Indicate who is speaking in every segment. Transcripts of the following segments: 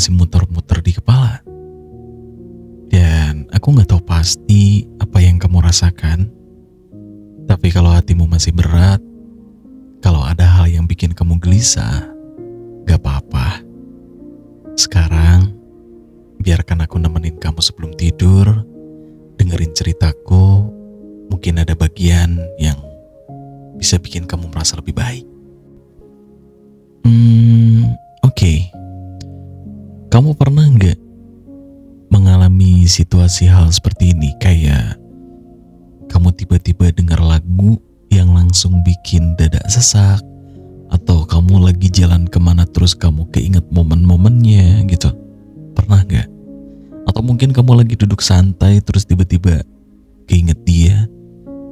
Speaker 1: masih muter-muter di kepala. Dan aku gak tahu pasti apa yang kamu rasakan. Tapi kalau hatimu masih berat, kalau ada hal yang bikin kamu gelisah, gak apa-apa. Sekarang, biarkan aku nemenin kamu sebelum tidur, dengerin ceritaku. Mungkin ada bagian yang bisa bikin kamu merasa lebih baik. Oke. Kamu pernah gak mengalami situasi hal seperti ini? Kayak kamu tiba-tiba dengar lagu yang langsung bikin dada sesak, atau kamu lagi jalan kemana terus kamu keinget momen-momennya gitu. Pernah gak? Atau mungkin kamu lagi duduk santai terus tiba-tiba keinget dia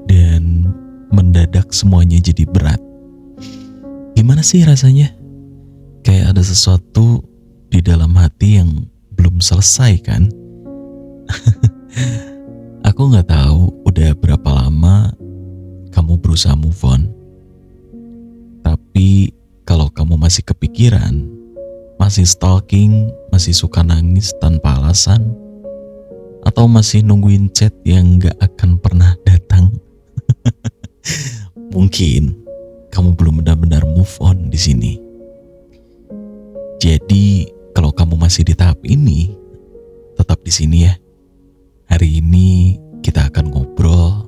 Speaker 1: dan mendadak semuanya jadi berat. Gimana sih rasanya? Kayak ada sesuatu di dalam hati yang belum selesai kan? Aku gak tahu udah berapa lama kamu berusaha move on. Tapi kalau kamu masih kepikiran, masih stalking, masih suka nangis tanpa alasan, atau masih nungguin chat yang gak akan pernah datang, mungkin kamu belum benar-benar move on di sini. Jadi kalau kamu masih di tahap ini, tetap di sini ya. Hari ini kita akan ngobrol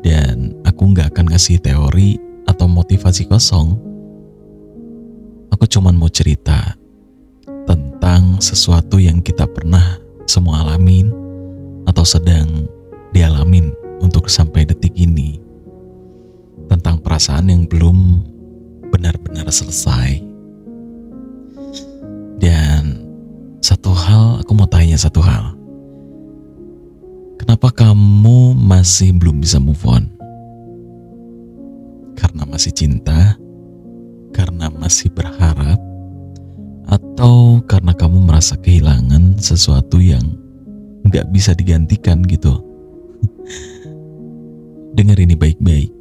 Speaker 1: dan aku gak akan ngasih teori atau motivasi kosong. Aku cuman mau cerita tentang sesuatu yang kita pernah semua alamin atau sedang dialamin untuk sampai detik ini. Tentang perasaan yang belum benar-benar selesai. Dan satu hal, aku mau tanya satu hal. Kenapa kamu masih belum bisa move on? Karena masih cinta? Karena masih berharap? Atau karena kamu merasa kehilangan sesuatu yang gak bisa digantikan gitu? Dengar ini baik-baik.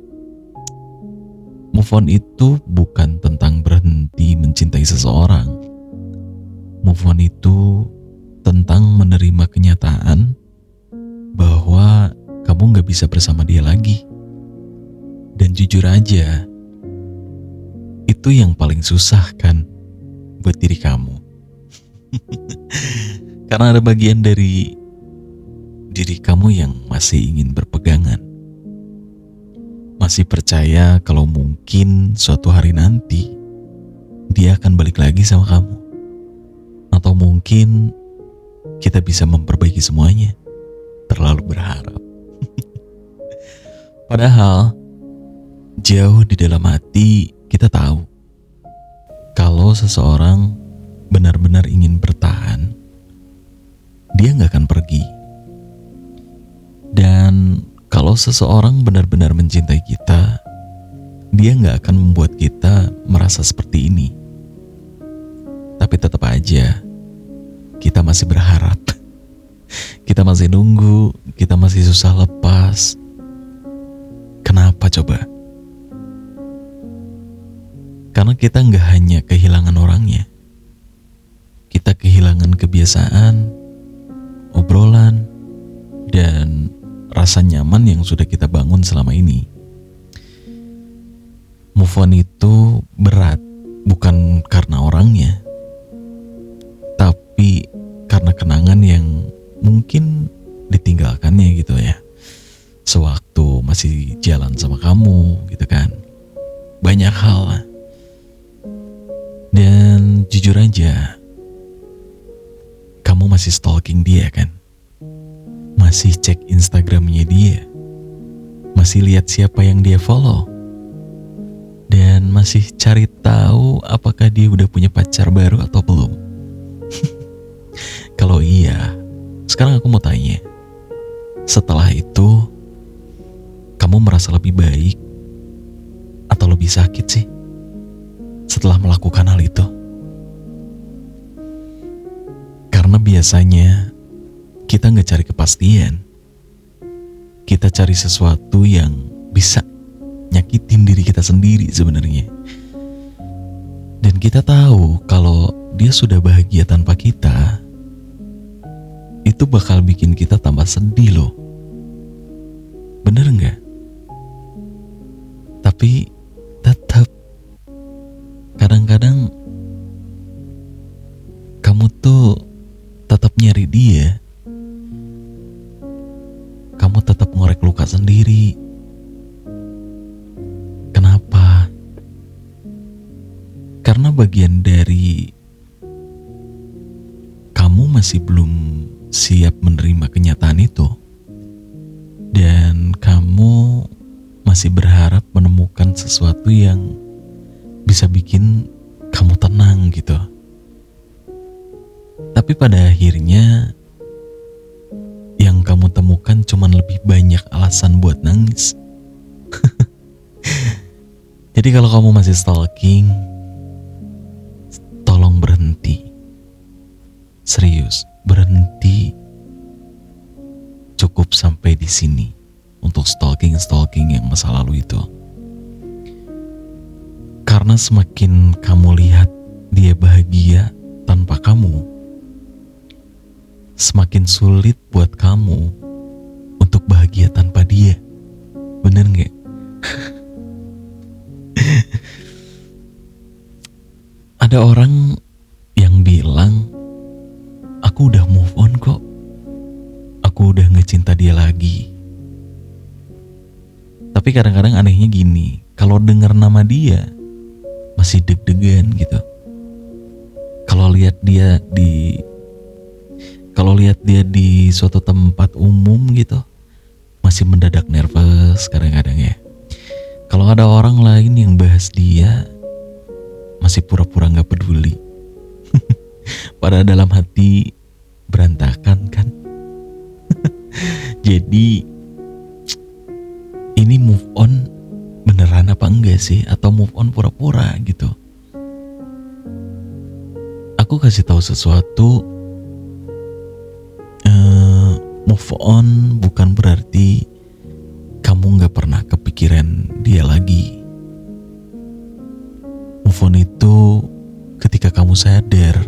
Speaker 1: Move on itu bukan tentang berhenti mencintai seseorang. Move on itu tentang menerima kenyataan bahwa kamu gak bisa bersama dia lagi. Dan jujur aja, itu yang paling susah kan buat diri kamu. Karena ada bagian dari diri kamu yang masih ingin berpegangan. Masih percaya kalau mungkin suatu hari nanti dia akan balik lagi sama kamu. Atau mungkin kita bisa memperbaiki semuanya. Terlalu berharap. Padahal jauh di dalam hati kita tahu kalau seseorang benar-benar ingin bertahan, dia gak akan pergi. Dan kalau seseorang benar-benar mencintai kita, dia gak akan membuat kita merasa seperti ini. Tapi tetap aja kita masih berharap. Kita masih nunggu, kita masih susah lepas. Kenapa coba? Karena kita gak hanya kehilangan orangnya. Kita kehilangan kebiasaan, obrolan, dan rasa nyaman yang sudah kita bangun selama ini. Move on itu berat, bukan karena orangnya, tapi karena kenangan yang mungkin ditinggalkannya gitu ya. Sewaktu masih jalan sama kamu gitu kan. Banyak hal lah. Dan jujur aja, kamu masih stalking dia kan? Masih cek Instagramnya dia, masih lihat siapa yang dia follow, dan masih cari tahu apakah dia udah punya pacar baru atau belum. Kalau iya, sekarang aku mau tanya, setelah itu kamu merasa lebih baik atau lebih sakit sih setelah melakukan hal itu? Karena biasanya kita gak cari kepastian. Kita cari sesuatu yang bisa nyakitin diri kita sendiri sebenarnya. Dan kita tahu kalau dia sudah bahagia tanpa kita, itu bakal bikin kita tambah sedih loh. Bener nggak? Tapi tetap kadang-kadang kamu tuh tetap nyari dia. Kamu tetap ngorek luka sendiri. Kenapa? Karena bagian dari kamu masih belum siap menerima kenyataan itu. Dan kamu masih berharap menemukan sesuatu yang bisa bikin kamu tenang gitu. Tapi pada akhirnya yang kamu temukan cuman lebih banyak alasan buat nangis. Jadi kalau kamu masih stalking, tolong berhenti. Serius, berhenti. Cukup sampai di sini untuk stalking yang masa lalu itu. Karena semakin kamu lihat dia bahagia tanpa kamu, semakin sulit buat kamu untuk bahagia tanpa dia. Bener gak? Ada orang yang bilang, aku udah move on kok. Aku udah gak cinta dia lagi. Tapi kadang-kadang anehnya gini, kalau dengar nama dia masih deg-degan gitu. Kalau lihat dia di suatu tempat umum gitu, masih mendadak nervous kadang-kadang ya. Kalau ada orang lain yang bahas dia, masih pura-pura gak peduli. Padahal dalam hati berantakan kan. Jadi ini move on beneran apa enggak sih? Atau move on pura-pura gitu? Aku kasih tahu sesuatu. Move on bukan berarti kamu gak pernah kepikiran dia lagi. Move on itu ketika kamu sadar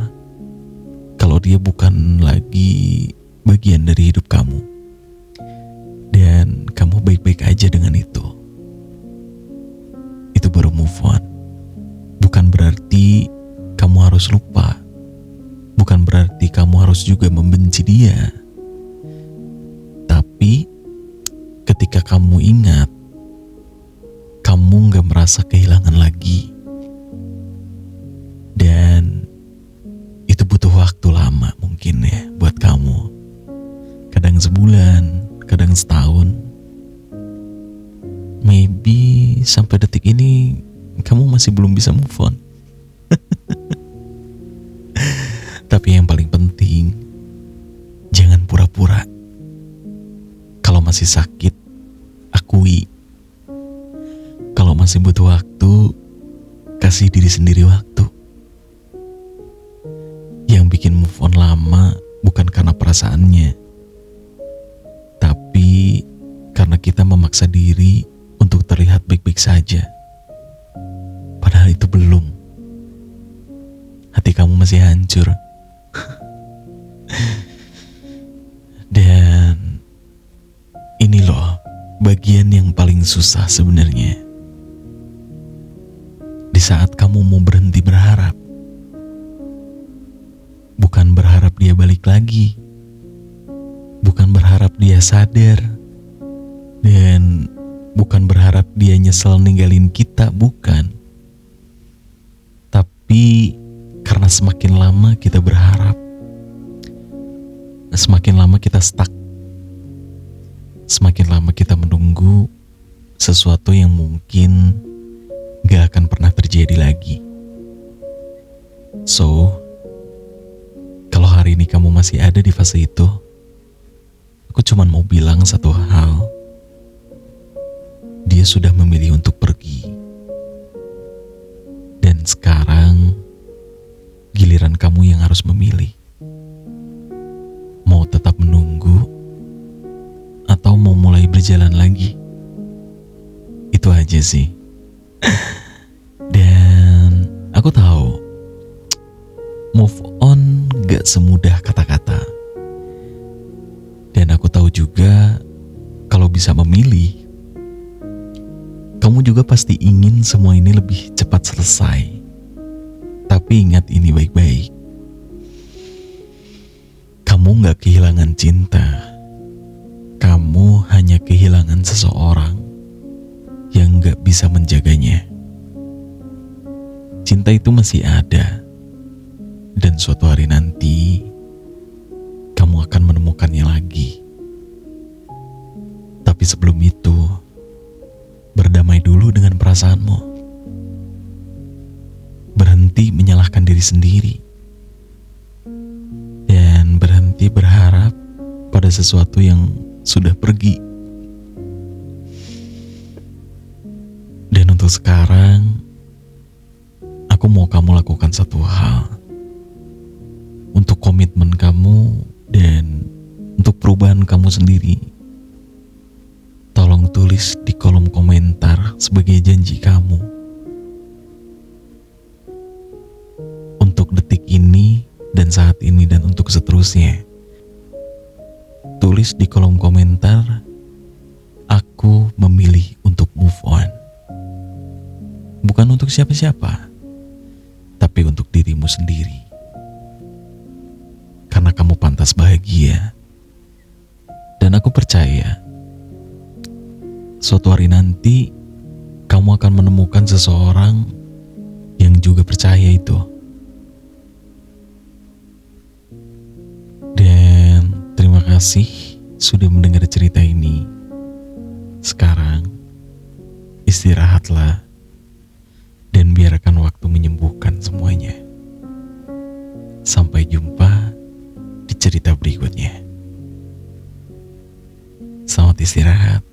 Speaker 1: kalau dia bukan lagi bagian dari hidup kamu, dan kamu baik-baik aja dengan itu. Itu baru move on. Bukan berarti kamu harus lupa. Bukan berarti kamu harus juga membenci dia. Tapi ketika kamu ingat, kamu gak merasa kehilangan lagi. Dan itu butuh waktu lama mungkin ya buat kamu. Kadang sebulan, kadang setahun. Maybe sampai detik ini kamu masih belum bisa move on. Tapi yang paling penting, jangan pura-pura. Kalau masih sakit, akui. Kalau masih butuh waktu, kasih diri sendiri waktu. Yang bikin move on lama bukan karena perasaannya, tapi karena kita memaksa diri untuk terlihat baik-baik saja. Padahal itu belum. Hati kamu masih hancur. Dan ini loh bagian yang paling susah sebenarnya. Di saat kamu mau berhenti berharap, bukan berharap dia balik lagi, bukan berharap dia sadar, dan bukan berharap dia nyesel ninggalin kita, bukan. Tapi karena semakin lama kita berharap, semakin lama kita stuck. Semakin lama kita menunggu sesuatu yang mungkin gak akan pernah terjadi lagi. So, kalau hari ini kamu masih ada di fase itu, aku cuma mau bilang satu hal. Dia sudah memilih untuk pergi. Dan sekarang giliran kamu yang harus memilih. Mau tetap menunggu atau mau mulai berjalan lagi. Itu aja sih. Dan aku tahu move on gak semudah kata-kata. Dan aku tahu juga kalau bisa memilih, kamu juga pasti ingin semua ini lebih cepat selesai. Tapi ingat ini baik-baik. Kamu gak kehilangan cinta. Kamu hanya kehilangan seseorang yang gak bisa menjaganya. Cinta itu masih ada. Dan suatu hari nanti, kamu akan menemukannya lagi. Tapi sebelum itu, berdamai dulu dengan perasaanmu. Berhenti menyalahkan diri sendiri. Dan berhenti berharap pada sesuatu yang sudah pergi. Dan untuk sekarang, aku mau kamu lakukan satu hal. Untuk komitmen kamu dan untuk perubahan kamu sendiri. Tolong tulis di kolom komentar sebagai janji kamu. Untuk detik ini dan saat ini dan untuk seterusnya. Tulis di kolom komentar, aku memilih untuk move on. Bukan untuk siapa-siapa, tapi untuk dirimu sendiri. Karena kamu pantas bahagia. Dan aku percaya, suatu hari nanti, kamu akan menemukan seseorang yang juga percaya itu. Dan terima kasih sudah mendengar cerita ini. Sekarang, istirahatlah dan biarkan waktu menyembuhkan semuanya. Sampai jumpa di cerita berikutnya. Selamat istirahat.